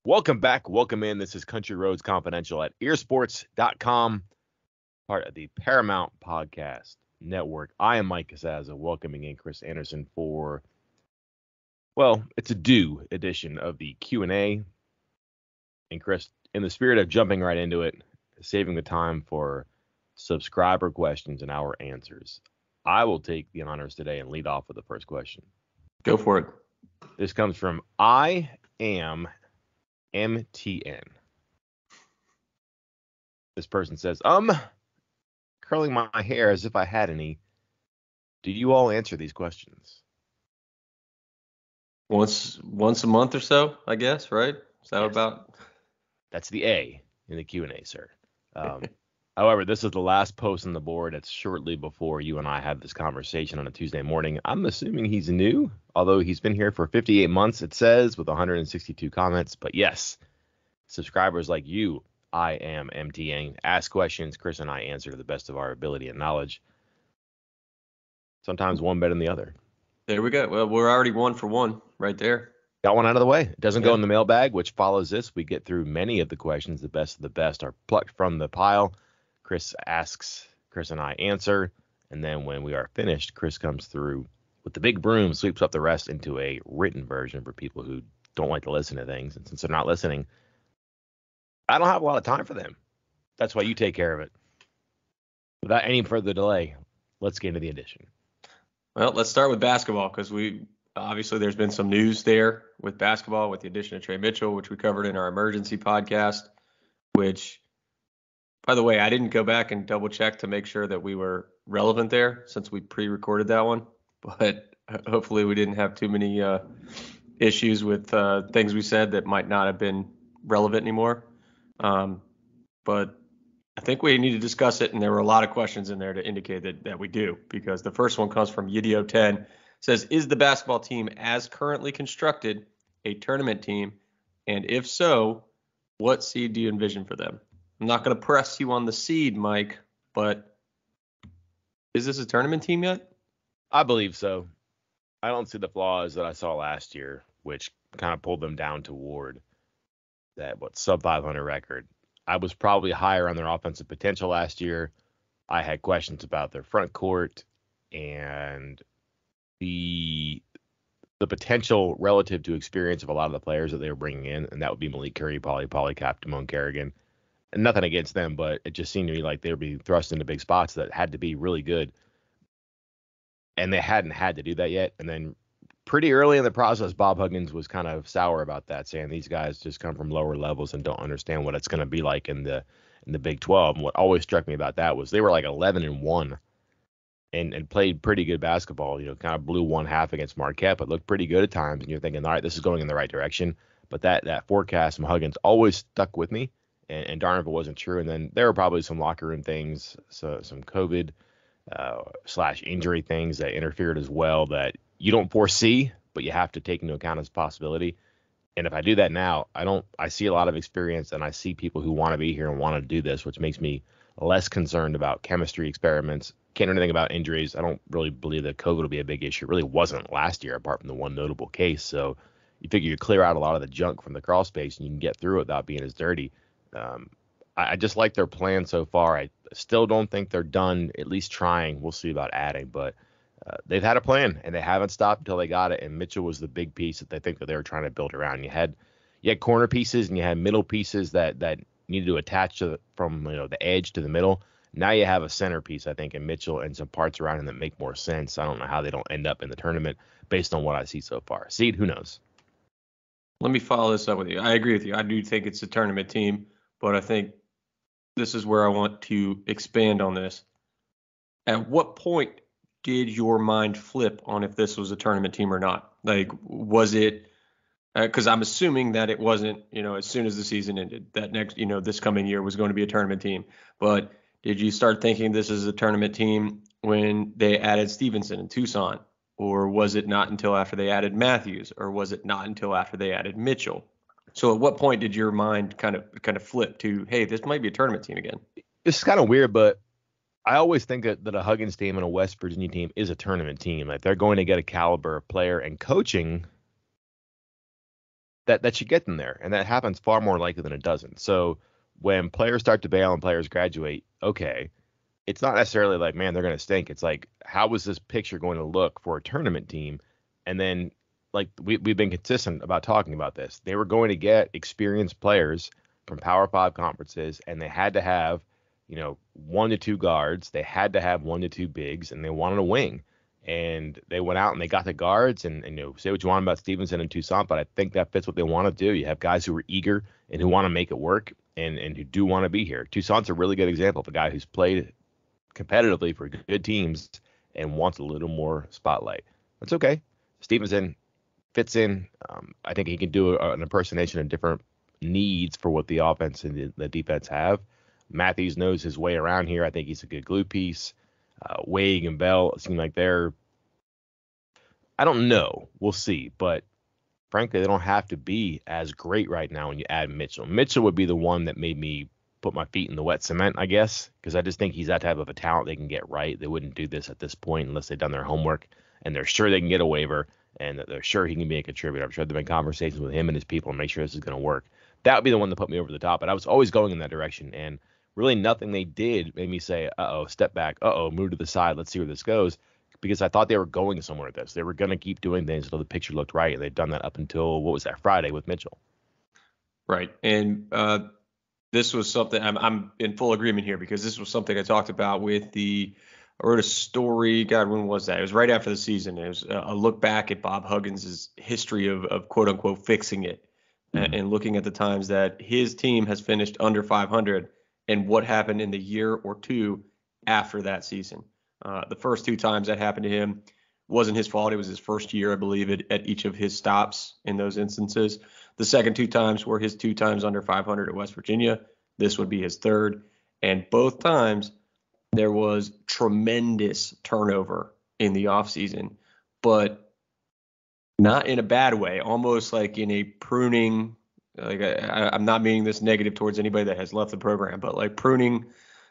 Welcome back. Welcome in. This is Country Roads Confidential at earsports.com, part of the Paramount Podcast Network. I am Mike Casazza, welcoming in Chris Anderson for, well, it's a due edition of the Q&A. And Chris, in the spirit of jumping right into it, saving the time for subscriber questions and our answers, I will take the honors today and lead off with the first question. Go for it. This comes from I am MTN. This person says, curling my hair as if I had any. Do you all answer these questions? Once a month or so, I guess, right? Is that Yes. about? That's the A in the Q&A, sir. However, this is the last post on the board. It's shortly before you and I had this conversation on a Tuesday morning. I'm assuming he's new, although he's been here for 58 months, it says, with 162 comments. But yes, subscribers like you, I am MTN, ask questions. Chris and I answer to the best of our ability and knowledge. Sometimes one better than the other. There we go. Well, we're already 1 for 1 right there. Got one out of the way. It doesn't go Yeah. in the mailbag, which follows this. We get through many of the questions. The best of the best are plucked from the pile. Chris asks, Chris and I answer. And then when we are finished, Chris comes through with the big broom, sweeps up the rest into a written version for people who don't like to listen to things. And since they're not listening, I don't have a lot of time for them. That's why you take care of it. Without any further delay, let's get into the edition. Well, let's start with basketball because obviously there's been some news there with basketball with the addition of Trey Mitchell, which we covered in our emergency podcast, which, by the way, I didn't go back and double check to make sure that we were relevant there since we pre-recorded that one. But hopefully we didn't have too many issues with things we said that might not have been relevant anymore. But I think we need to discuss it, and there were a lot of questions in there to indicate that we do, because the first one comes from Yidio10. Says, is the basketball team as currently constructed a tournament team? And if so, what seed do you envision for them? I'm not going to press you on the seed, Mike, but is this a tournament team yet? I believe so. I don't see the flaws that I saw last year, which kind of pulled them down toward that, sub 500 record. I was probably higher on their offensive potential last year. I had questions about their front court and the potential relative to experience of a lot of the players that they were bringing in, and that would be Malik Curry, Polycap, Damone Kerrigan. And nothing against them, but it just seemed to me like they would be thrust into big spots that had to be really good. And they hadn't had to do that yet. And then pretty early in the process, Bob Huggins was kind of sour about that, saying these guys just come from lower levels and don't understand what it's going to be like in the Big 12. And what always struck me about that was they were like 11-1 and played pretty good basketball. Kind of blew one half against Marquette, but looked pretty good at times. And you're thinking, all right, this is going in the right direction. But that forecast from Huggins always stuck with me. And darn if it wasn't true. And then there were probably some locker room things, so some COVID / injury things that interfered as well that you don't foresee, but you have to take into account as a possibility. And if I do that now, I see a lot of experience, and I see people who want to be here and want to do this, which makes me less concerned about chemistry experiments. Can't do anything about injuries. I don't really believe that COVID will be a big issue. It really wasn't last year, apart from the one notable case. So you figure you clear out a lot of the junk from the crawl space and you can get through it without being as dirty. I just like their plan so far. I still don't think they're done, at least trying. We'll see about adding, but they've had a plan, and they haven't stopped until they got it. And Mitchell was the big piece that they think that they were trying to build around. You had corner pieces and you had middle pieces that needed to attach from the edge to the middle. Now you have a centerpiece, I think, in Mitchell and some parts around him that make more sense. I don't know how they don't end up in the tournament based on what I see so far. Seed, who knows? Let me follow this up with you. I agree with you. I do think it's a tournament team, but I think this is where I want to expand on this. At what point did your mind flip on if this was a tournament team or not? Like, was it because I'm assuming that it wasn't, as soon as the season ended, that next, this coming year was going to be a tournament team. But did you start thinking this is a tournament team when they added Stevenson and Tucson? Or was it not until after they added Matthews? Or was it not until after they added Mitchell? So at what point did your mind kind of flip to, hey, this might be a tournament team again? It's kind of weird, but I always think that a Huggins team and a West Virginia team is a tournament team. Like, they're going to get a caliber of player and coaching. that should get them there, and that happens far more likely than it doesn't. So when players start to bail and players graduate, okay, it's not necessarily like, man, they're going to stink. It's like, how is this picture going to look for a tournament team? And then, like, we've been consistent about talking about this. They were going to get experienced players from Power Five conferences, and they had to have, 1 to 2 guards. They had to have 1 to 2 bigs, and they wanted a wing. And they went out and they got the guards, and say what you want about Stevenson and Toussaint, but I think that fits what they want to do. You have guys who are eager and who want to make it work, and who do want to be here. Toussaint's a really good example of a guy who's played competitively for good teams and wants a little more spotlight. That's okay. Stevenson fits in. I think he can do an impersonation of different needs for what the offense and the defense have. Matthews knows his way around here. I think he's a good glue piece. Wade and Bell seem like I don't know. We'll see. But frankly, they don't have to be as great right now when you add Mitchell. Mitchell would be the one that made me put my feet in the wet cement, I guess, because I just think he's that type of a talent they can get right. They wouldn't do this at this point unless they've done their homework and they're sure they can get a waiver and that they're sure he can be a contributor. I'm sure there have been conversations with him and his people and make sure this is going to work. That would be the one that put me over the top. But I was always going in that direction, and really nothing they did made me say, uh-oh, step back, move to the side, let's see where this goes, because I thought they were going somewhere with this. They were going to keep doing things until the picture looked right, and they'd done that up until, what was that, Friday with Mitchell. Right. And this was something I'm in full agreement here, because this was something I talked about I wrote a story. God, when was that? It was right after the season. It was a look back at Bob Huggins' history of quote unquote fixing it, and looking at the times that his team has finished under 500 and what happened in the year or two after that season. The first 2 times that happened to him wasn't his fault. It was his first year, I believe, at each of his stops in those instances. The second 2 times were his 2 times under 500 at West Virginia. This would be his third. And both times there was tremendous turnover in the offseason, but not in a bad way, almost like in a pruning. Like I'm not meaning this negative towards anybody that has left the program, but like pruning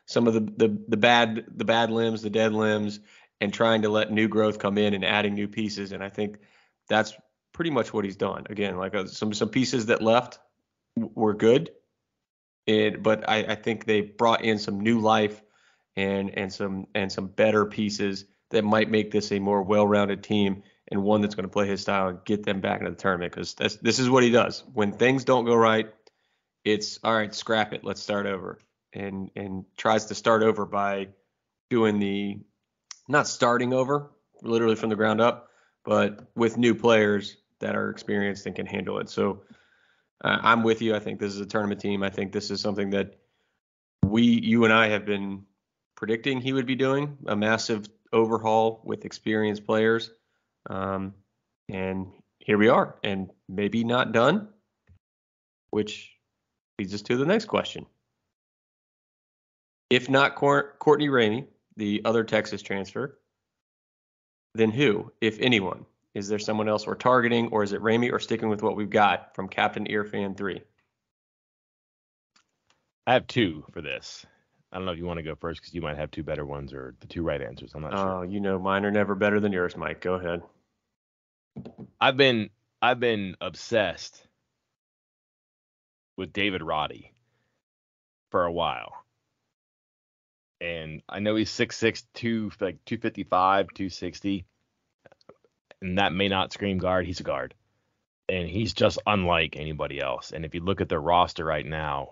some of the bad limbs, the dead limbs, and trying to let new growth come in and adding new pieces. And I think that's pretty much what he's done. Again, like some pieces that left were good, but I think they brought in some new life and some better pieces that might make this a more well-rounded team, and one that's going to play his style and get them back into the tournament, because this is what he does. When things don't go right, it's all right, scrap it, let's start over, and tries to start over by doing not starting over literally from the ground up, but with new players that are experienced and can handle it. So I'm with you. I think this is a tournament team. I think this is something that you and I have been predicting he would be doing, a massive overhaul with experienced players. And here we are, and maybe not done, which leads us to the next question. If not Courtney Ramey, the other Texas transfer, then who, if anyone? Is there someone else we're targeting, or is it Ramey, or sticking with what we've got from Captain Earfan 3? I have 2 for this. I don't know if you want to go first because you might have 2 better ones or the 2 right answers. I'm not sure. Oh, mine are never better than yours, Mike. Go ahead. I've been obsessed with David Roddy for a while. And I know he's 6'6", 255, 260. And that may not scream guard. He's a guard. And he's just unlike anybody else. And if you look at their roster right now,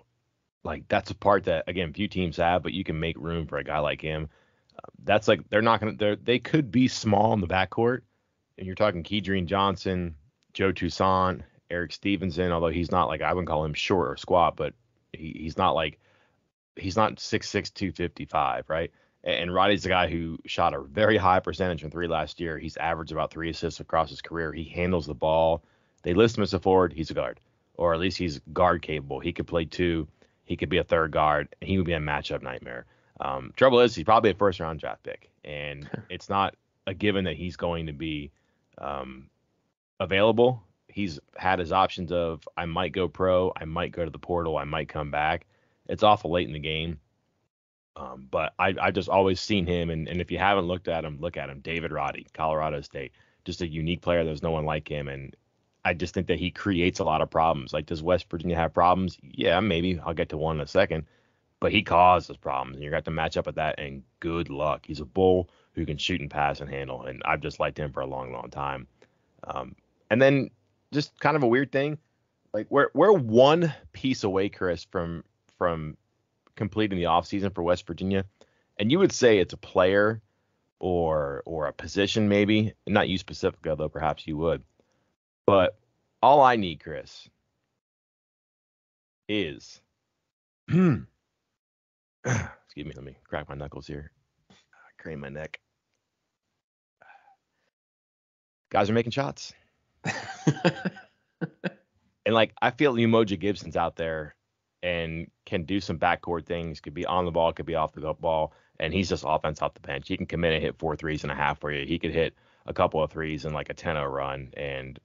like, that's a part that, again, few teams have, but you can make room for a guy like him. That's like, they could be small in the backcourt. And you're talking Kedrian Johnson, Joe Toussaint, Eric Stevenson, although he's not like, I wouldn't call him short or squat, but he's not 6'6", 255, right? And Roddy's the guy who shot a very high percentage from 3 last year. He's averaged about 3 assists across his career. He handles the ball. They list him as a forward. He's a guard, or at least he's guard capable. He could play 2. He could be a third guard. And he would be a matchup nightmare. Trouble is, he's probably a first-round draft pick, and it's not a given that he's going to be available. He's had his options of, I might go pro, I might go to the portal, I might come back. It's awful late in the game. But I've just always seen him, and if you haven't looked at him, look at him. David Roddy, Colorado State, just a unique player. There's no one like him, and I just think that he creates a lot of problems. Like, does West Virginia have problems? Yeah, maybe. I'll get to one in a second. But he causes problems, and you're going to have to match up with that, and good luck. He's a bull who can shoot and pass and handle, and I've just liked him for a long, long time. And then just kind of a weird thing, like we're one piece away, Chris, from completing the offseason for West Virginia, and you would say it's a player or a position maybe, not you specifically, although perhaps you would. But all I need, Chris, is excuse me, let me crack my knuckles here, crane my neck. Guys are making shots. And like I feel Umoja Gibson's out there and can do some backcourt things, could be on the ball, could be off the ball, and he's just offense off the bench. He can come in and hit 4 threes and a half for you. He could hit a couple of threes in like a 10-0 run. And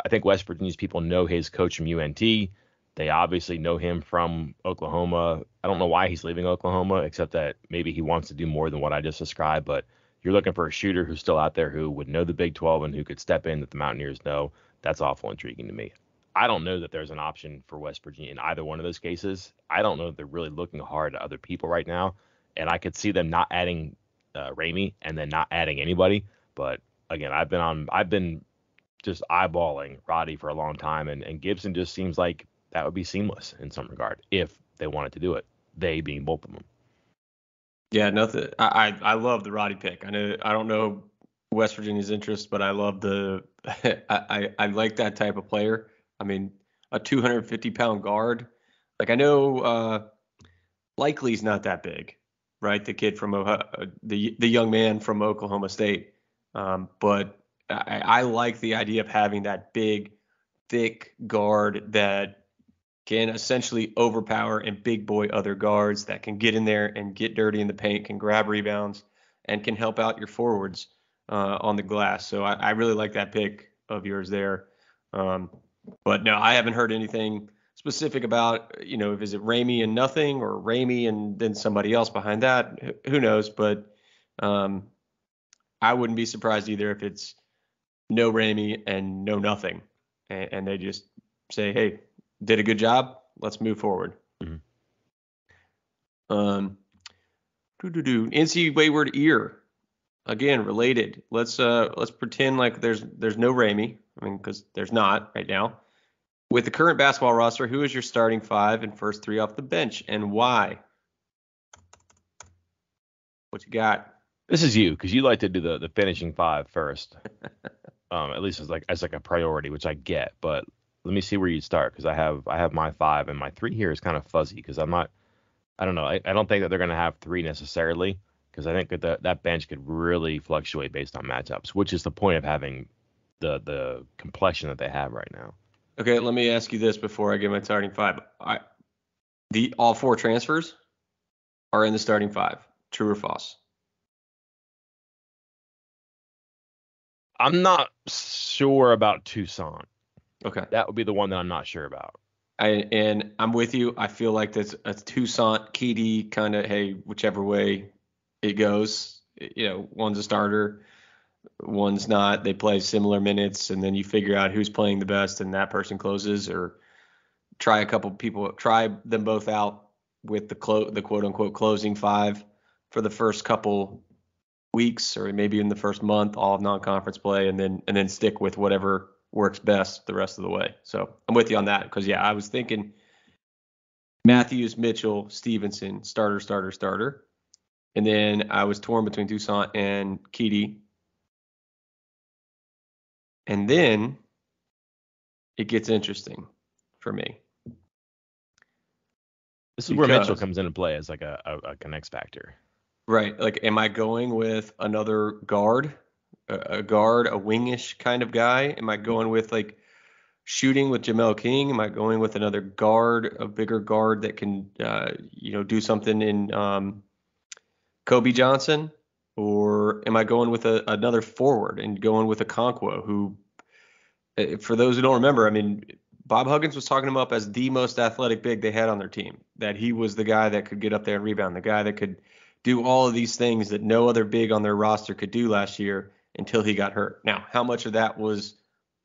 I think West Virginia's people know his coach from UNT. They obviously know him from Oklahoma. I don't know why he's leaving Oklahoma, except that maybe he wants to do more than what I just described. But you're looking for a shooter who's still out there who would know the Big 12 and who could step in that the Mountaineers know. That's awful intriguing to me. I don't know that there's an option for West Virginia in either one of those cases. I don't know if they're really looking hard at other people right now. And I could see them not adding Ramey and then not adding anybody. But again, I've been just eyeballing Roddy for a long time, and Gibson just seems like that would be seamless in some regard if they wanted to do it. They being both of them. Yeah, nothing. I love the Roddy pick. I don't know West Virginia's interest, but I love the I like that type of player. I mean, a 250-pound guard. Like I know Likely's not that big, right? The kid from the young man from Oklahoma State. But I like the idea of having that big, thick guard that can essentially overpower and big boy other guards, that can get in there and get dirty in the paint, can grab rebounds, and can help out your forwards on the glass. So I really like that pick of yours there. But no, I haven't heard anything specific about, if is it Ramey and nothing or Ramey and then somebody else behind that. Who knows? But I wouldn't be surprised either if it's no Ramey and no nothing. And they just say, hey, did a good job. Let's move forward. Mm-hmm. NC Wayward Ear, again related. Let's pretend like there's no Ramey. I mean, because there's not right now. With the current basketball roster, who is your starting 5 and first 3 off the bench, and why? What you got? This is you, because you like to do the finishing 5 first. At least as like a priority, which I get, but let me see where you start, because I have my 5, and my 3 here is kind of fuzzy because I don't know. I don't think that they're going to have 3 necessarily, because I think that bench could really fluctuate based on matchups, which is the point of having the complexion that they have right now. Okay, let me ask you this before I get my starting 5. All 4 transfers are in the starting 5. True or false? I'm not sure about Toussaint. Okay. That would be the one that I'm not sure about. And I'm with you. I feel like that's a Toussaint, Keedy kind of, hey, whichever way it goes. One's a starter, one's not. They play similar minutes, and then you figure out who's playing the best, and that person closes, or try a couple people, try them both out with the quote unquote closing 5 for the first couple weeks, or maybe in the first month, all of non-conference play, and then stick with whatever works best the rest of the way. So I'm with you on that, because I was thinking Matthews, Mitchell, Stevenson, starter. And then I was torn between Toussaint and Keedy. And then it gets interesting for me. This is where Mitchell comes into play as like a X factor. Right. Like, am I going with another guard, a wingish kind of guy? Am I going with like shooting with Jamel King? Am I going with another guard, a bigger guard that can, do something in Kobe Johnson? Or am I going with another forward and going with a Conquo who, for those who don't remember, I mean, Bob Huggins was talking him up as the most athletic big they had on their team, that he was the guy that could get up there and rebound, the guy that could do all of these things that no other big on their roster could do last year until he got hurt. Now, how much of that was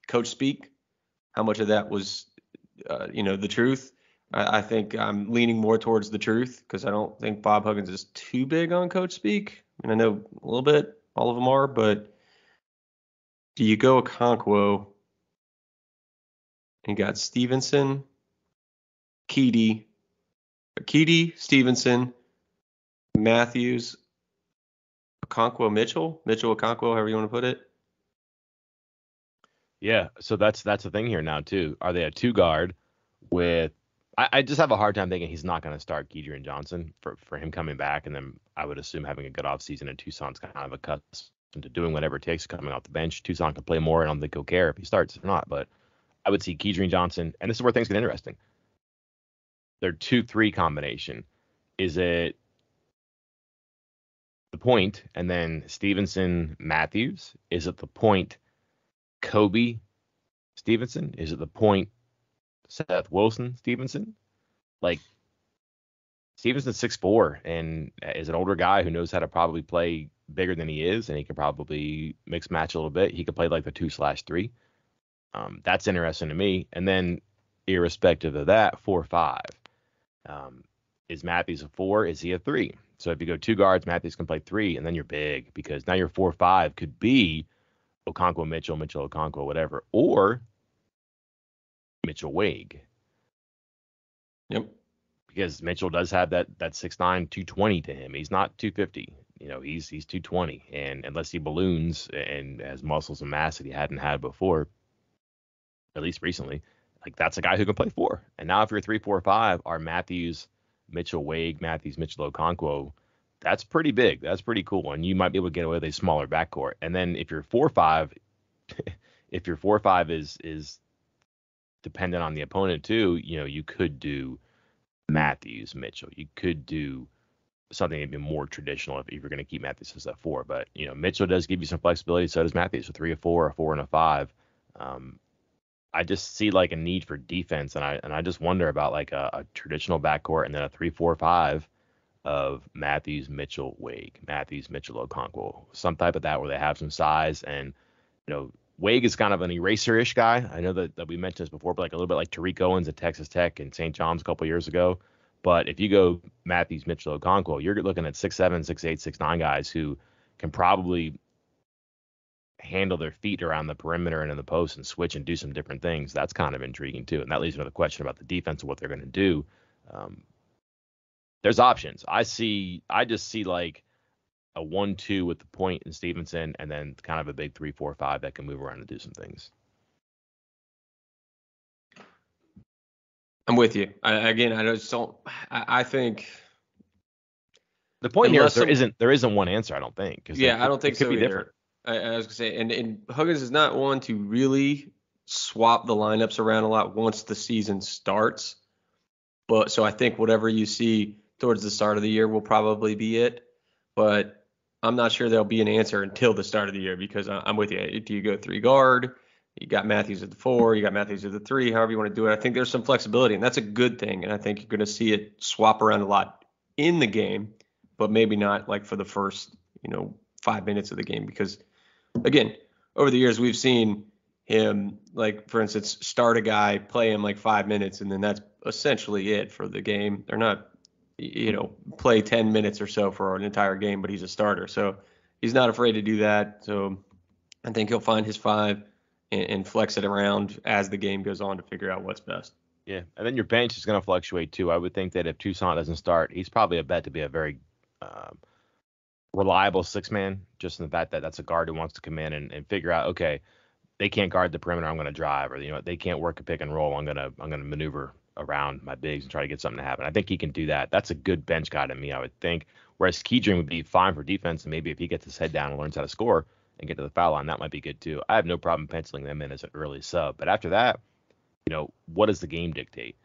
coach speak, how much of that was, the truth. I think I'm leaning more towards the truth because I don't think Bob Huggins is too big on coach speak. I mean, I know a little bit, all of them are, but do you go Okonkwo and got Stevenson, Keedy, Stevenson, Matthews, Okonkwo, Mitchell Okonkwo, however you want to put it? Yeah, so that's the thing here now too. Are they a two guard with? I just have a hard time thinking he's not going to start Kedrian Johnson for him coming back, and then I would assume having a good offseason, and Tucson's kind of accustomed to doing whatever it takes coming off the bench. Tucson can play more, and I don't think he'll care if he starts or not. But I would see Kedrian Johnson, and this is where things get interesting. Their 2-3 combination. Is it the point and then Stevenson Matthews? Is it the point Kobe Stevenson? Is it the point Seth Wilson Stevenson? Like, Stevenson's 6'4" and is an older guy who knows how to probably play bigger than he is, and he can probably mix match a little bit. He could play like the 2/3. That's interesting to me. And then, irrespective of that, 4-5. Is Matthews a 4? Is he a 3? So if you go two guards, Matthews can play 3, and then you're big because now your 4-5 could be Okonkwo Mitchell, Mitchell Okonkwo, whatever, or Mitchell Wade. Yep. Because Mitchell does have that 6'9", 220 to him. He's not 250. He's 220. And unless he balloons and has muscles and mass that he hadn't had before, at least recently, like that's a guy who can play 4. And now if you're 3-4-5, are Matthews, Mitchell Wade, Matthews, Mitchell Okonkwo, that's pretty big. That's pretty cool. And you might be able to get away with a smaller backcourt. And then if you're 4-5, if your 4-5 is dependent on the opponent too, you could do Matthews, Mitchell. You could do something even more traditional if you're going to keep Matthews as a 4. But Mitchell does give you some flexibility. So does Matthews. A 3, a 4, a 4, and a 5. I just see like a need for defense, and I just wonder about like a traditional backcourt and then a 3-4-5 of Matthews, Mitchell, Wade, Matthews, Mitchell, Okonkwo, some type of that where they have some size. And Wade is kind of an eraser-ish guy. I know that we mentioned this before, but like a little bit like Tariq Owens at Texas Tech and St. John's a couple years ago. But if you go Matthews, Mitchell, Okonkwo, you're looking at 6'7", 6'8", 6'9" guys who can probably handle their feet around the perimeter and in the post and switch and do some different things. That's kind of intriguing too. And that leads to another question about the defense and what they're going to do. There's options. I just see like a 1-2 with the point and Stevenson, and then kind of a big 3-4-5 that can move around and do some things. I'm with you. I just don't. I think the point here is there isn't one answer. I don't think. Yeah, I don't think it could so be either. Different. I was gonna say, and Huggins is not one to really swap the lineups around a lot once the season starts. But so I think whatever you see towards the start of the year will probably be it. But I'm not sure there'll be an answer until the start of the year because I'm with you. Do you go 3 guard? You got Matthews at the 4. You got Matthews at the 3. However you want to do it. I think there's some flexibility, and that's a good thing. And I think you're going to see it swap around a lot in the game, but maybe not like for the first 5 minutes of the game because, again, over the years we've seen him, like for instance, start a guy, play him like 5 minutes, and then that's essentially it for the game. They're not, play 10 minutes or so for an entire game, but he's a starter, so he's not afraid to do that. So I think he'll find his 5 and flex it around as the game goes on to figure out what's best. Yeah, and then your bench is going to fluctuate too. I would think that if Tucson doesn't start, he's probably a bet to be a very reliable 6-man, just in the fact that that's a guard who wants to come in and figure out, okay, they can't guard the perimeter, I'm going to drive, or they can't work a pick and roll, I'm going to maneuver around my bigs and try to get something to happen. I think he can do that. That's a good bench guy to me, I would think. Whereas Kedrian would be fine for defense, and maybe if he gets his head down and learns how to score and get to the foul line, that might be good too. I have no problem penciling them in as an early sub. But after that, what does the game dictate?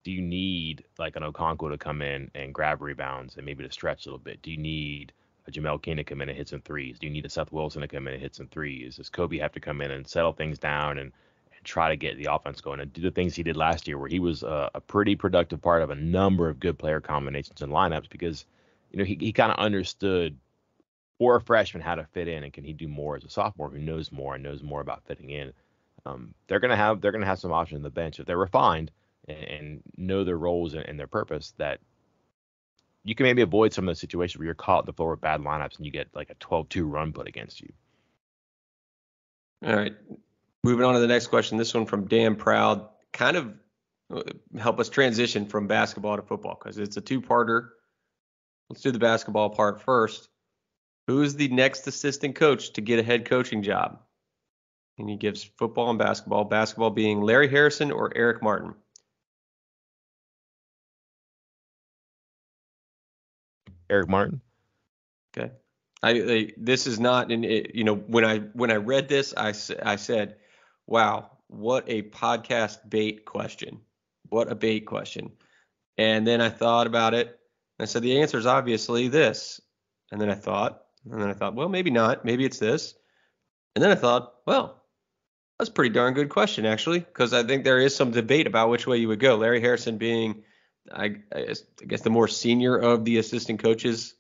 Do you need like an Okonkwo to come in and grab rebounds and maybe to stretch a little bit? Do you need a Jamel King to come in and hit some threes? Do you need a Seth Wilson to come in and hit some threes? Does Kobe have to come in and settle things down and try to get the offense going and do the things he did last year where he was a pretty productive part of a number of good player combinations and lineups because, he kind of understood for a freshman how to fit in, and can he do more as a sophomore who knows more and knows more about fitting in. They're gonna have some options on the bench if they're refined and know their roles and their purpose. That you can maybe avoid some of the situations where you're caught at the floor with bad lineups and you get like a 12-2 run put against you. All right. Moving on to the next question. This one from Dan Proud. Kind of help us transition from basketball to football because it's a two-parter. Let's do the basketball part first. Who is the next assistant coach to get a head coaching job? And he gives football and basketball. Basketball being Larry Harrison or Eric Martin. Eric Martin. Okay. This is not when I read this I said, wow, what a podcast bait question. What a bait question. And then I thought about it. And I said the answer is obviously this. And then I thought, well, maybe not. Maybe it's this. And then I thought, well, that's a pretty darn good question, actually, because I think there is some debate about which way you would go. Larry Harrison being, I guess, the more senior of the assistant coaches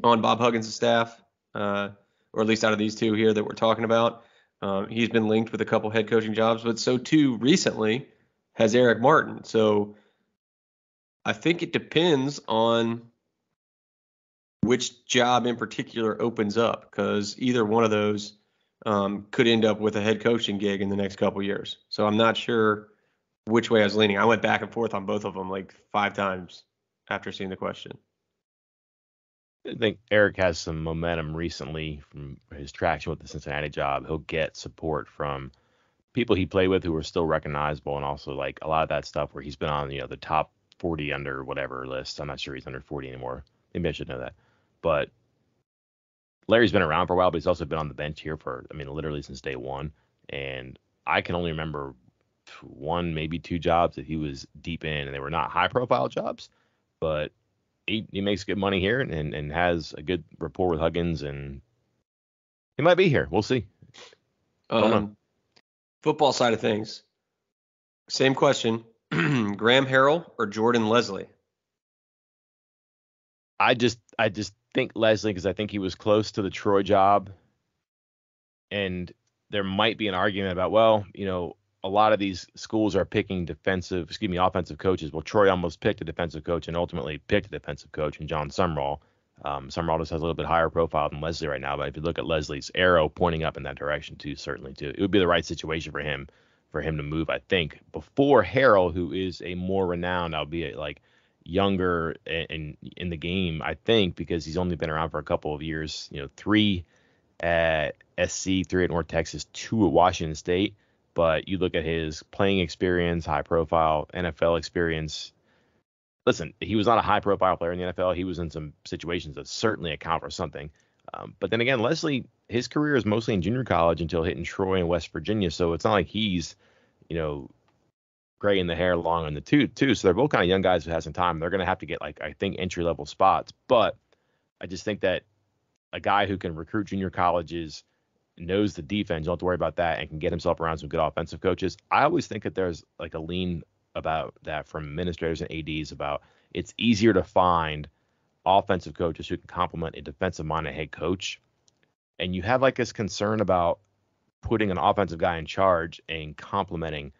on Bob Huggins' staff, or at least out of these two here that we're talking about. He's been linked with a couple head coaching jobs, but so too recently has Eric Martin. So I think it depends on which job in particular opens up, because either one of those could end up with a head coaching gig in the next couple years. So I'm not sure which way I was leaning. I went back and forth on both of them like 5 times after seeing the question. I think Eric has some momentum recently from his traction with the Cincinnati job. He'll get support from people he played with who are still recognizable, and also like a lot of that stuff where he's been on, the top 40 under whatever list. I'm not sure he's under 40 anymore. Maybe I should know that. But Larry's been around for a while, but he's also been on the bench here for, literally since day one. And I can only remember 1, maybe 2 jobs that he was deep in, and they were not high profile jobs, but he makes good money here and has a good rapport with Huggins, and he might be here. We'll see. Don't know. Football side of things, same question. Graham Harrell or Jordan Leslie? I just think Leslie, because I think he was close to the Troy job, and there might be an argument about, well, a lot of these schools are picking offensive coaches. Well, Troy almost picked a defensive coach and ultimately picked a defensive coach in John Sumrall. Sumrall just has a little bit higher profile than Leslie right now, but if you look at Leslie's arrow pointing up in that direction too, certainly too, it would be the right situation for him to move, I think, before Harrell, who is a more renowned, albeit like younger in the game, I think, because he's only been around for a couple of years, 3 at SC, 3 at North Texas, 2 at Washington State. But you look at his playing experience, high profile NFL experience. Listen, he was not a high profile player in the NFL. He was in some situations that certainly account for something. But then again, Leslie, his career is mostly in junior college until hitting Troy and West Virginia. So it's not like he's, gray in the hair, long in the tooth too. So they're both kind of young guys who have some time. They're going to have to get, like, I think, entry level spots. But I just think that a guy who can recruit junior colleges, knows the defense, you don't have to worry about that, and can get himself around some good offensive coaches. I always think that there's like a lean about that from administrators and ADs about it's easier to find offensive coaches who can complement a defensive minded head coach. And you have like this concern about putting an offensive guy in charge and complementing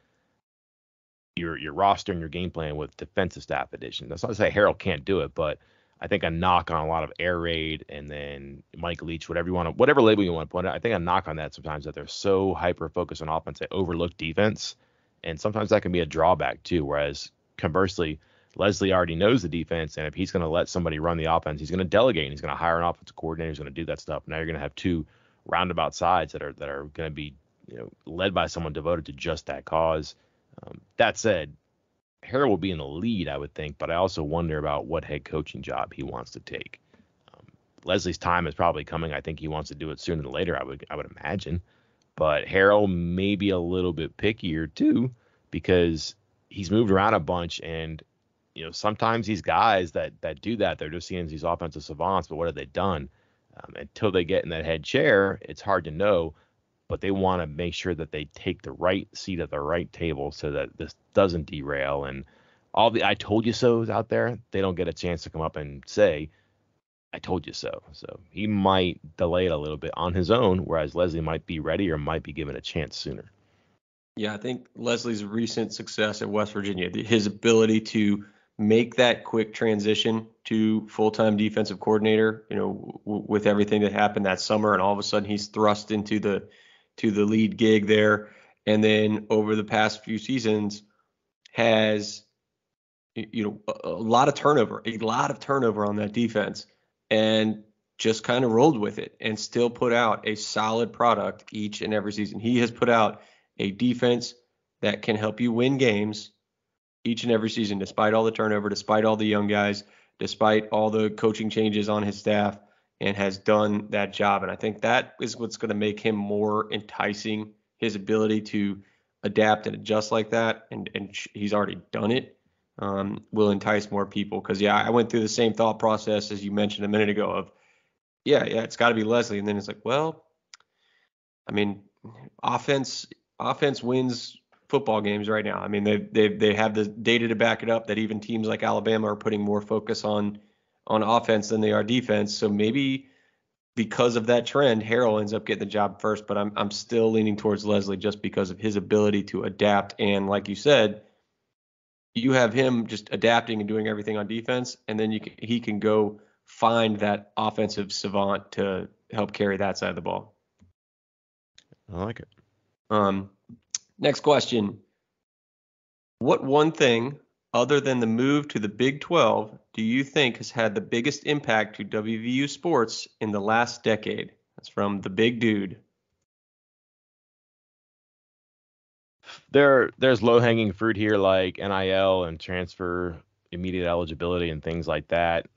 your roster and your game plan with defensive staff addition. That's not to say Harrell can't do it, but I think a knock on a lot of air raid and then Mike Leach, whatever label you want to put it, I think a knock on that sometimes that they're so hyper focused on offense they overlook defense, and sometimes that can be a drawback too. Whereas conversely, Leslie already knows the defense, and if he's going to let somebody run the offense, he's going to delegate and he's going to hire an offensive coordinator who's going to do that stuff. Now you're going to have 2 roundabout sides that are going to be led by someone devoted to just that cause. That said, Harrell will be in the lead, I would think, but I also wonder about what head coaching job he wants to take. Leslie's time is probably coming. I think he wants to do it sooner than later, I would imagine. But Harrell may be a little bit pickier too, because he's moved around a bunch, and sometimes these guys that do that, they're just seeing these offensive savants, but what have they done? Until they get in that head chair, it's hard to know. But they want to make sure that they take the right seat at the right table so that this doesn't derail. And all the I told you so's out there, they don't get a chance to come up and say, I told you so. So he might delay it a little bit on his own, whereas Leslie might be ready or might be given a chance sooner. Yeah, I think Leslie's recent success at West Virginia, his ability to make that quick transition to full-time defensive coordinator, with everything that happened that summer, and all of a sudden he's thrust into the lead gig there, and then over the past few seasons has a lot of turnover on that defense, and just kind of rolled with it and still put out a solid product each and every season. He has put out a defense that can help you win games each and every season, despite all the turnover, despite all the young guys, despite all the coaching changes on his staff, and has done that job. And I think that is what's going to make him more enticing, his ability to adapt and adjust like that. And he's already done it. Will entice more people, because I went through the same thought process as you mentioned a minute ago of it's got to be Leslie, and then it's like, well, I mean, offense wins football games right now. I mean, they have the data to back it up that even teams like Alabama are putting more focus on offense than they are defense. So maybe because of that trend, Harrell ends up getting the job first, but I'm still leaning towards Leslie just because of his ability to adapt. And like you said, you have him just adapting and doing everything on defense, and then he can go find that offensive savant to help carry that side of the ball. I like it. Next question. What one thing, other than the move to the Big 12, do you think has had the biggest impact to WVU sports in the last decade? That's from the Big Dude. There's low-hanging fruit here like NIL and transfer immediate eligibility and things like that.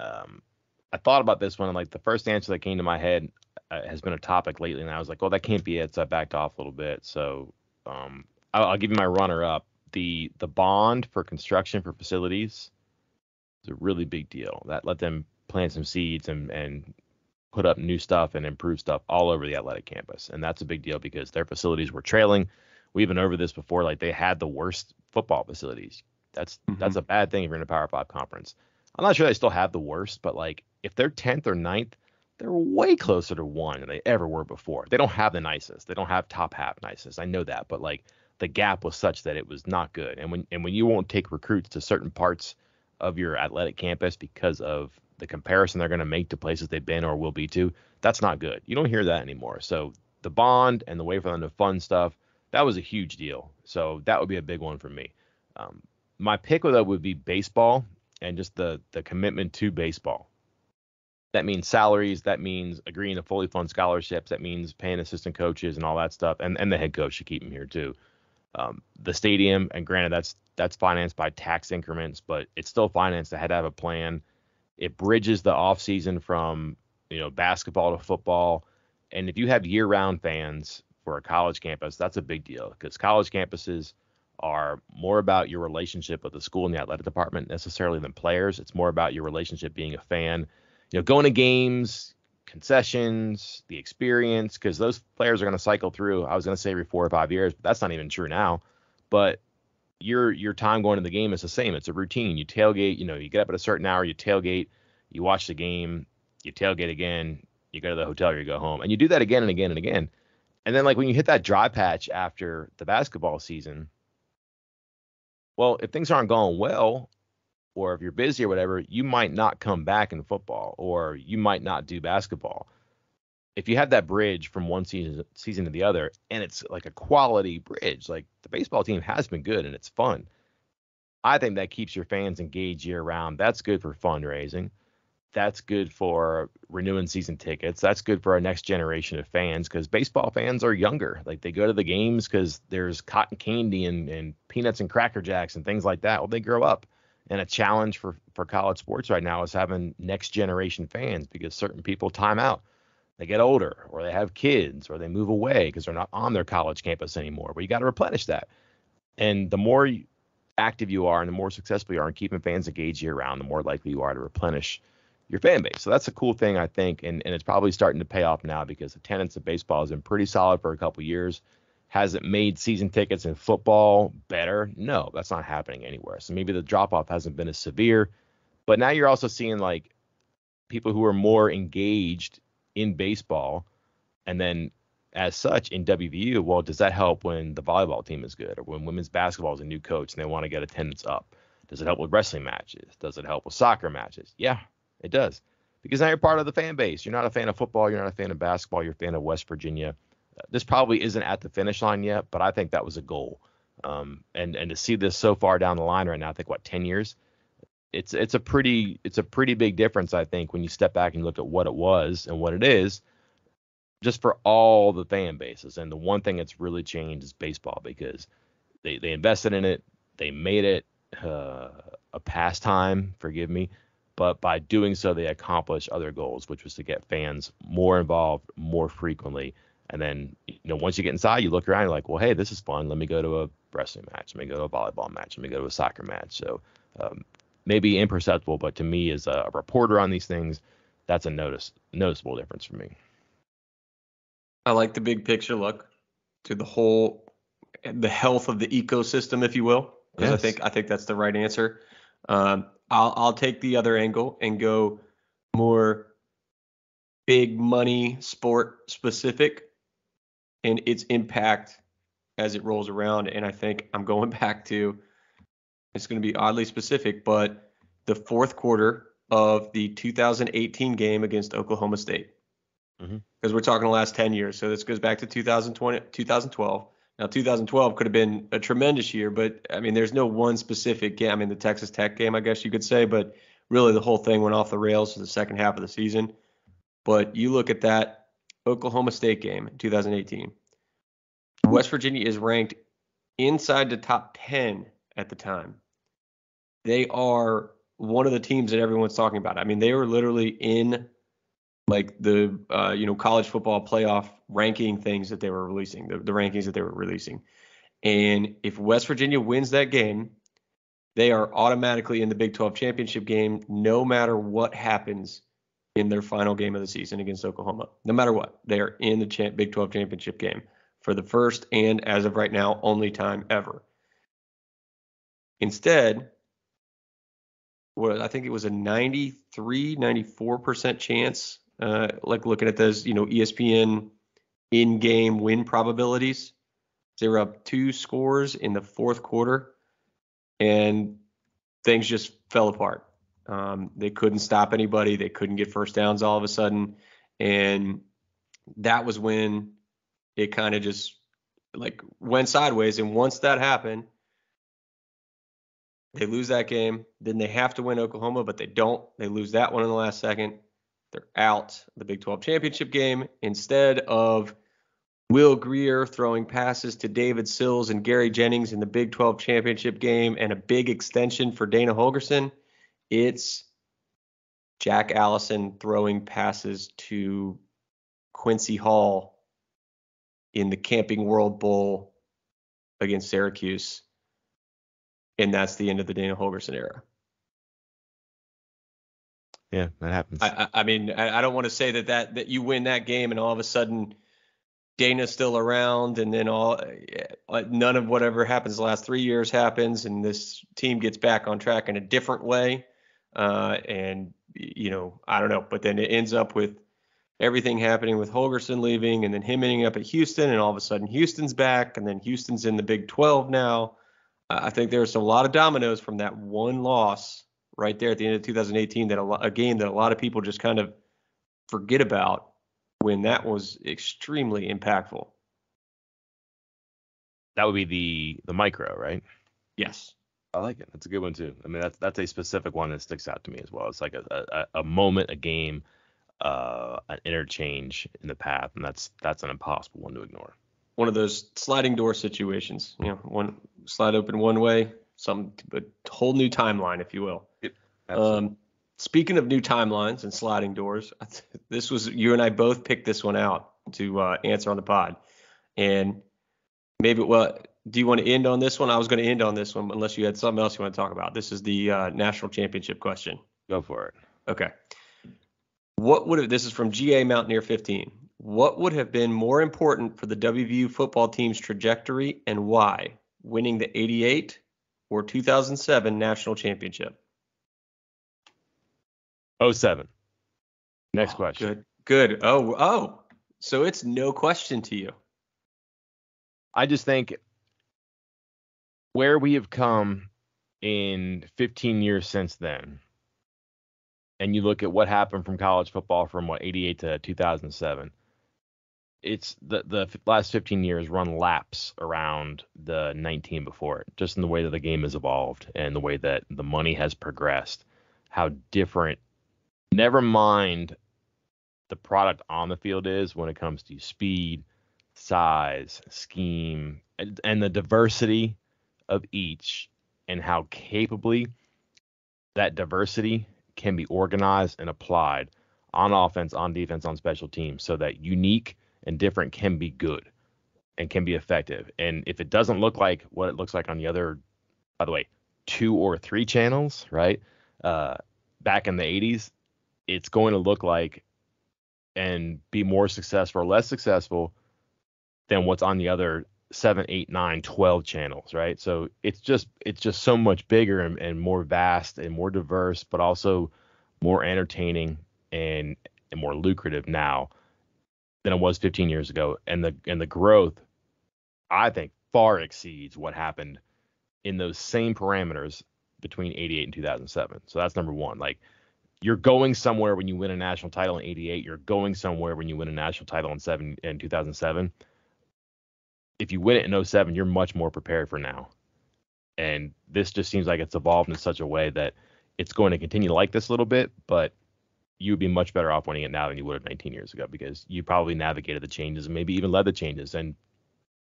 I thought about this one, and like the first answer that came to my head has been a topic lately, and I was like, well, that can't be it, so I backed off a little bit. So I'll give you my runner-up. The bond for construction for facilities is a really big deal. That let them plant some seeds and put up new stuff and improve stuff all over the athletic campus. And that's a big deal because their facilities were trailing. We've been over this before. Like, they had the worst football facilities. That's a bad thing if you're in a Power 5 conference. I'm not sure they still have the worst, but like if they're 10th or 9th, they're way closer to 1 than they ever were before. They don't have the nicest. They don't have top half nicest. I know that, but like the gap was such that it was not good. And when you won't take recruits to certain parts of your athletic campus because of the comparison they're going to make to places they've been or will be to, that's not good. You don't hear that anymore. So the bond and the way for them to fund stuff, that was a huge deal. So that would be a big one for me. My pick with that would be baseball and just the commitment to baseball. That means salaries. That means agreeing to fully fund scholarships. That means paying assistant coaches and all that stuff. And the head coach should keep him here too. The stadium, and granted, that's financed by tax increments, but it's still financed. They had to have a plan. It bridges the off season from basketball to football. And if you have year-round fans for a college campus, that's a big deal, because college campuses are more about your relationship with the school and the athletic department necessarily than players. It's more about your relationship being a fan, going to games, concessions, the experience, because those players are going to cycle through. I was going to say every 4 or 5 years, but that's not even true now. But your time going to the game is the same. It's a routine. You tailgate, you get up at a certain hour, you tailgate, you watch the game, you tailgate again, you go to the hotel, or you go home, and you do that again and again and again. And then like when you hit that dry patch after the basketball season, well, if things aren't going well, or if you're busy or whatever, you might not come back in football, or you might not do basketball. If you have that bridge from one season to the other, and it's like a quality bridge, like the baseball team has been good and it's fun, I think that keeps your fans engaged year round. That's good for fundraising. That's good for renewing season tickets. That's good for our next generation of fans, because baseball fans are younger. Like, they go to the games because there's cotton candy and peanuts and Cracker Jacks and things like that. Well, they grow up. And a challenge for college sports right now is having next generation fans, because certain people time out. They get older, or they have kids, or they move away because they're not on their college campus anymore. But you got to replenish that. And the more active you are and the more successful you are in keeping fans engaged year round, the more likely you are to replenish your fan base. So that's a cool thing, I think. And it's probably starting to pay off now, because attendance of baseball has been pretty solid for a couple years. Has it made season tickets in football better? No, that's not happening anywhere. So maybe the drop off hasn't been as severe, but now you're also seeing like people who are more engaged in baseball, and then as such in WVU, well, does that help when the volleyball team is good or when women's basketball is a new coach and they want to get attendance up? Does it help with wrestling matches? Does it help with soccer matches? Yeah, it does. Because now you're part of the fan base. You're not a fan of football. You're not a fan of basketball. You're a fan of West Virginia. This probably isn't at the finish line yet, but I think that was a goal. And to see this so far down the line right now, I think 10 years. It's a pretty big difference, I think, when you step back and look at what it was and what it is, just for all the fan bases. And the one thing that's really changed is baseball, because they invested in it, they made it a pastime, forgive me, but by doing so, they accomplished other goals, which was to get fans more involved more frequently. And then, once you get inside, you look around, you're like, well, hey, this is fun. Let me go to a wrestling match. Let me go to a volleyball match. Let me go to a soccer match. So maybe imperceptible, but to me, as a reporter on these things, that's a noticeable difference for me. I like the big picture look to the health of the ecosystem, if you will, because Yes. I think that's the right answer. I'll take the other angle and go more big money sport specific and its impact as it rolls around. And I think I'm going back to, it's going to be oddly specific, but the fourth quarter of the 2018 game against Oklahoma State. Because we're talking the last 10 years. So this goes back to 2012. Now, 2012 could have been a tremendous year, but I mean, there's no one specific game. I mean, the Texas Tech game, I guess you could say, but really the whole thing went off the rails for the second half of the season. But you look at that Oklahoma State game in 2018. West Virginia is ranked inside the top 10 at the time. They are one of the teams that everyone's talking about. I mean, they were literally in like the college football playoff ranking things that they were releasing, the rankings that they were releasing. And if West Virginia wins that game, they are automatically in the Big 12 championship game, no matter what happens in their final game of the season against Oklahoma. No matter what, they are in the Big 12 championship game for the first and, as of right now, only time ever. Instead, I think it was a 94% chance, like looking at those, ESPN in-game win probabilities. They were up 2 scores in the fourth quarter, and things just fell apart. They couldn't stop anybody. They couldn't get first downs all of a sudden. And that was when it kind of just like went sideways. And once that happened, they lose that game. Then they have to win Oklahoma, but they don't. They lose that one in the last second. They're out the Big 12 championship game. Instead of Will Greer throwing passes to David Sills and Gary Jennings in the Big 12 championship game and a big extension for Dana Holgorsen, it's Jack Allison throwing passes to Quincy Hall in the Camping World Bowl against Syracuse. And that's the end of the Dana Holgorsen era. Yeah, that happens. I mean, I don't want to say that you win that game and all of a sudden Dana's still around and then none of whatever happens the last 3 years happens and this team gets back on track in a different way. And, I don't know. But then it ends up with everything happening with Holgorsen leaving and then him ending up at Houston and all of a sudden Houston's back and then Houston's in the Big 12 now. I think there's a lot of dominoes from that one loss right there at the end of 2018, a game that a lot of people just kind of forget about when that was extremely impactful. That would be the micro, right? Yes. I like it. That's a good one too. I mean, that's a specific one that sticks out to me as well. It's like a moment, a game, an interchange in the path, and that's an impossible one to ignore. One of those sliding door situations, one slide open one way, a whole new timeline, if you will. Yep, speaking of new timelines and sliding doors, this was, you and I both picked this one out to answer on the pod. And maybe, do you want to end on this one? I was going to end on this one, unless you had something else you want to talk about. This is the national championship question. Go for it. Okay. This is from GA Mountaineer 15. What would have been more important for the WVU football team's trajectory and why? Winning the 88 or 2007 national championship? 07. Next question. Good. Oh, So it's no question to you. I just think where we have come in 15 years since then, and you look at what happened from college football from 88 to 2007, it's the last 15 years run laps around the 19 before it, just in the way that the game has evolved and the way that the money has progressed, how different, never mind the product on the field is when it comes to speed, size, scheme, and the diversity of each, and how capably that diversity can be organized and applied on offense, on defense, on special teams, so that unique and different can be good and can be effective. And if it doesn't look like what it looks like on the other, by the way, 2 or 3 channels, right? Back in the 80s, it's going to look like and be more successful or less successful than what's on the other 7, 8, 9, 12 channels, right? So it's just so much bigger and more vast and more diverse, but also more entertaining and more lucrative now than it was 15 years ago. And the growth, I think, far exceeds what happened in those same parameters between 88 and 2007. So that's number one. Like, you're going somewhere when you win a national title in 88. You're going somewhere when you win a national title in 2007. If you win it in 07, you're much more prepared for now. And this just seems like it's evolved in such a way that it's going to continue like this a little bit, but you'd be much better off winning it now than you would have 19 years ago, because you probably navigated the changes and maybe even led the changes. And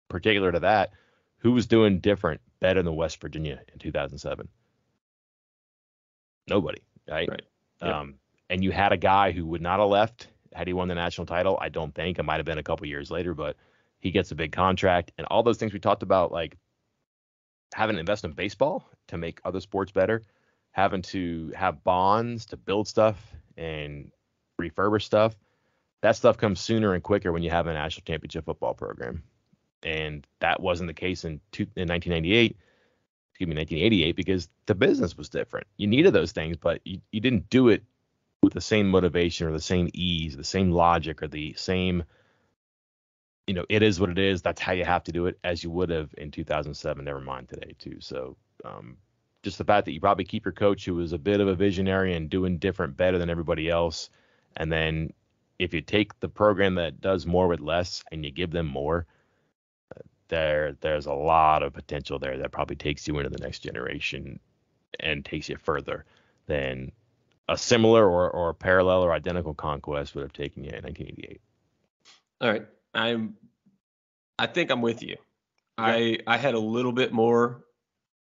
particular to that, who was doing different, better than West Virginia in 2007? Nobody, right? Right. Yep. And you had a guy who would not have left had he won the national title. I don't think. It might have been a couple years later, but he gets a big contract and all those things we talked about, like having to invest in baseball to make other sports better, having to have bonds to build stuff and refurbish stuff. That stuff comes sooner and quicker when you have a national championship football program. And that wasn't the case in 1988, because the business was different. You needed those things, but you didn't do it with the same motivation or the same ease, the same logic, or the same, it is what it is. That's how you have to do it, as you would have in 2007. Never mind today, too. So just the fact that you probably keep your coach, who was a bit of a visionary and doing different better than everybody else. And then if you take the program that does more with less and you give them more, there's a lot of potential there that probably takes you into the next generation and takes you further than a similar or parallel or identical conquest would have taken you in 1988. All right. I think I'm with you. Okay. I had a little bit more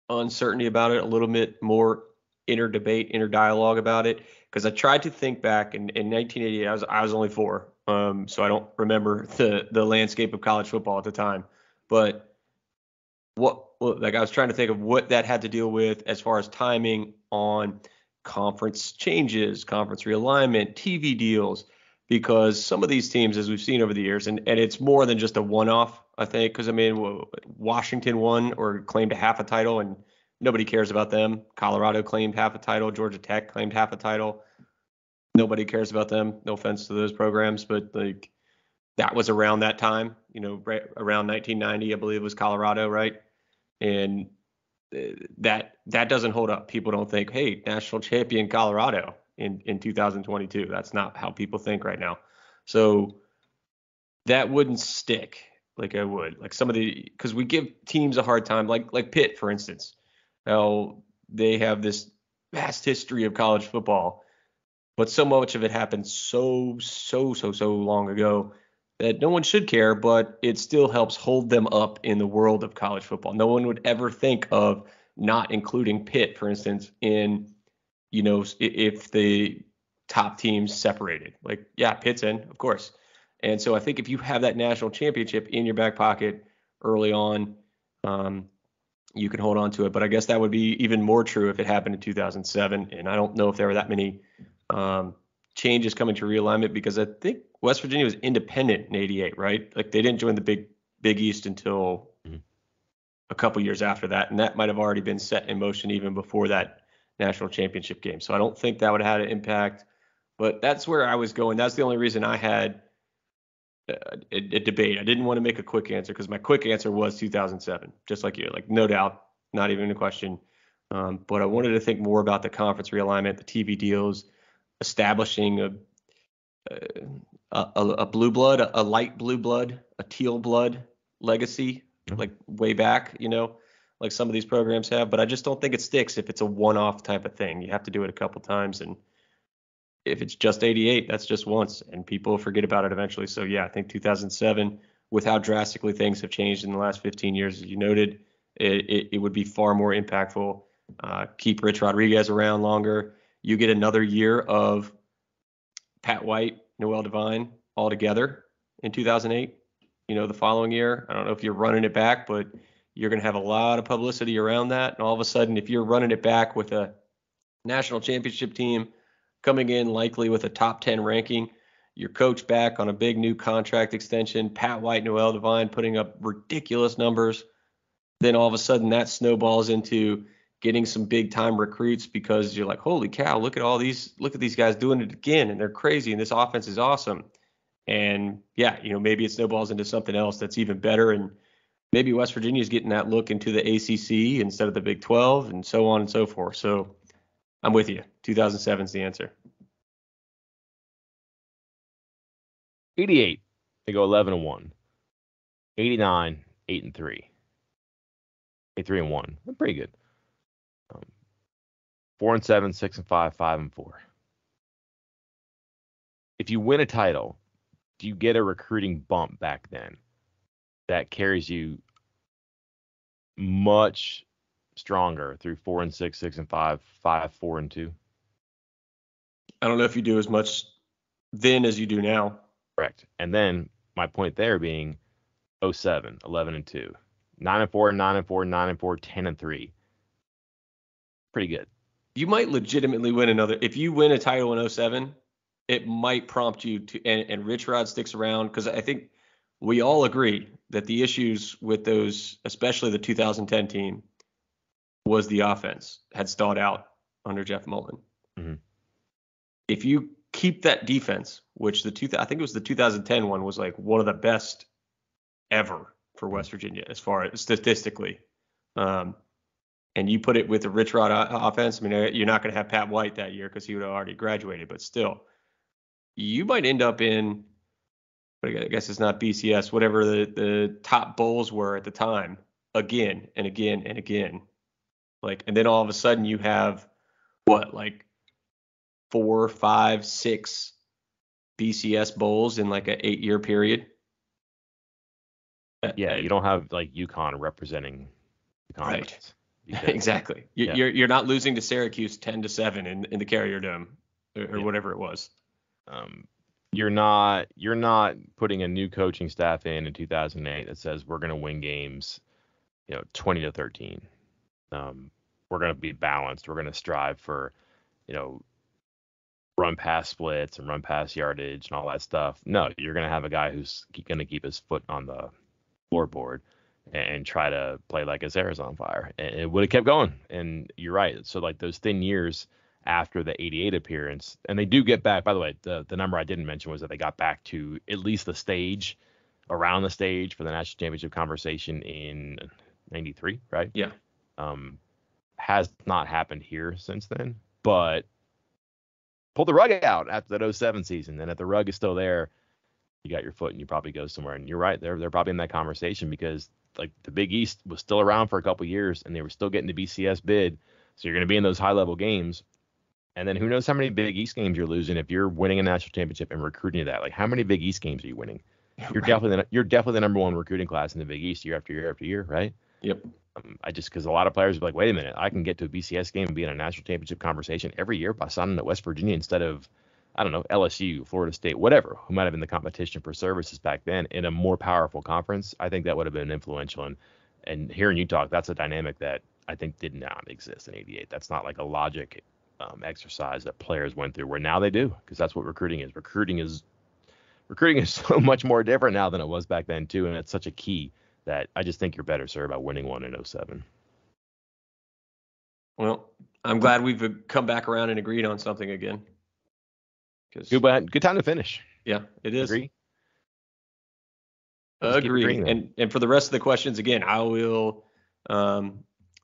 uncertainty about it, a little bit more inner debate, inner dialogue about it, because I tried to think back in 1988. I was only 4, so I don't remember the landscape of college football at the time. But I was trying to think of what that had to deal with as far as timing on conference changes, conference realignment, TV deals, because some of these teams, as we've seen over the years, and it's more than just a one-off, I think, because, Washington won or claimed half a title, and nobody cares about them. Colorado claimed half a title. Georgia Tech claimed half a title. Nobody cares about them. No offense to those programs, but that was around that time, right around 1990, I believe it was Colorado, right? And that doesn't hold up. People don't think, hey, national champion Colorado in 2022. That's not how people think right now. So that wouldn't stick like I would. Like because we give teams a hard time, like Pitt, for instance. How they have this vast history of college football, but so much of it happened so long ago that no one should care, but it still helps hold them up in the world of college football. No one would ever think of not including Pitt, for instance, in, if the top teams separated. Like, yeah, Pitt's in, of course. And so I think if you have that national championship in your back pocket early on, you can hold on to it. But I guess that would be even more true if it happened in 2007. And I don't know if there were that many changes coming to realignment, because I think West Virginia was independent in 88, right? Like, they didn't join the Big East until a couple years after that. And that might have already been set in motion even before that national championship game. So I don't think that would have had an impact. But that's where I was going. That's the only reason I had a debate. I didn't want to make a quick answer because my quick answer was 2007, just like you, like no doubt, not even a question. But I wanted to think more about the conference realignment, the TV deals, establishing a blue blood, a light blue blood, a teal blood legacy, like way back, like some of these programs have. But I just don't think it sticks if it's a one-off type of thing. You have to do it a couple times, and if it's just 88, that's just once, and people forget about it eventually. So yeah, I think 2007, with how drastically things have changed in the last 15 years, as you noted, it would be far more impactful. Keep Rich Rodriguez around longer. You get another year of Pat White, Noel Devine all together in 2008. The following year, I don't know if you're running it back, but you're going to have a lot of publicity around that. And all of a sudden, if you're running it back with a national championship team coming in likely with a top 10 ranking, your coach back on a big new contract extension, Pat White, Noel Devine putting up ridiculous numbers, then all of a sudden that snowballs into getting some big time recruits because you're like, holy cow, look at these guys doing it again, and they're crazy, and this offense is awesome. And yeah, maybe it snowballs into something else that's even better, and maybe West Virginia is getting that look into the ACC instead of the Big 12, and so on and so forth. So I'm with you. 2007 is the answer. 88, they go 11-1. 89, 8-3. 8-3-1. That's pretty good. 4-7, 6-5, 5-4. If you win a title, do you get a recruiting bump back then that carries you much stronger through 4-6, 6-5, 5-4-2? I don't know if you do as much then as you do now. Correct. And then my point there being 07, 11-2, 9-4, 9-4, 9-4, 10-3. Pretty good. You might legitimately win another. If you win a title in 07, it might prompt you to, and Rich Rod sticks around, because I think we all agree that the issues with those, especially the 2010 team, was the offense had stalled out under Jeff Mullen. Mm-hmm. If you keep that defense, which I think it was the 2010 one, was like one of the best ever for West Virginia as far as statistically. And you put it with the Rich Rod offense. I mean, you're not going to have Pat White that year because he would have already graduated, but still, you might end up in, I guess it's not BCS, whatever the top bowls were at the time, again and again and again. And then all of a sudden you have like 4, 5, 6 BCS bowls in like an 8-year period. Yeah, you don't have like UConn representing the conference. Right. Because, exactly. You're not losing to Syracuse 10-7 in the Carrier Dome or whatever it was. You're not putting a new coaching staff in 2008 that says we're going to win games, 20-13. We're going to be balanced. We're going to strive for, run pass splits and run pass yardage and all that stuff. No, you're going to have a guy who's going to keep his foot on the floorboard and try to play like his hair is on fire. And it would have kept going. And you're right. So like those thin years after the 88 appearance, and they do get back, by the way, the number I didn't mention was that they got back to at least around the stage for the national championship conversation in 93, right? Yeah. Has not happened here since then, but pull the rug out after that 07 season. And if the rug is still there, you got your foot and you probably go somewhere. And you're right. They're probably in that conversation because like the Big East was still around for a couple years and they were still getting the BCS bid. So you're going to be in those high level games. And then who knows how many Big East games you're losing if you're winning a national championship and recruiting to that. Like how many Big East games are you winning? You're right. definitely the number one recruiting class in the Big East year after year after year, right? Yep. Because a lot of players are like, wait a minute, I can get to a BCS game and be in a national championship conversation every year by signing at West Virginia instead of, I don't know, LSU, Florida State, whatever, who might have been the competition for services back then in a more powerful conference. I think that would have been influential. And hearing you talk, that's a dynamic that I think did not exist in 88. That's not like a logic exercise that players went through where now they do, because that's what recruiting is. Recruiting is so much more different now than it was back then too. And it's such a key that I just think you're better served by winning one in 07. Well, I'm glad we've come back around and agreed on something again. Good time to finish. Yeah, it is. Agree? Just keep Agreed. agreeing them. And for the rest of the questions, again, I will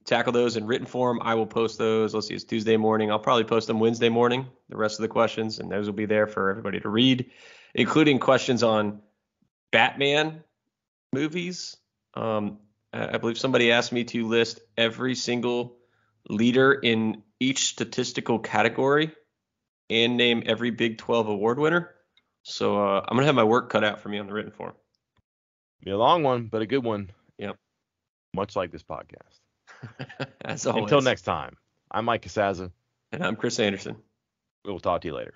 tackle those in written form. I will post those. Let's see, it's Tuesday morning. I'll probably post them Wednesday morning, the rest of the questions, and those will be there for everybody to read, including questions on Batman movies. I believe somebody asked me to list every single leader in each statistical category and name every Big 12 award winner. So I'm going to have my work cut out for me on the written form. Be a long one, but a good one. Yep. Much like this podcast. As always. Until next time, I'm Mike Casaza. And I'm Chris Anderson. We'll talk to you later.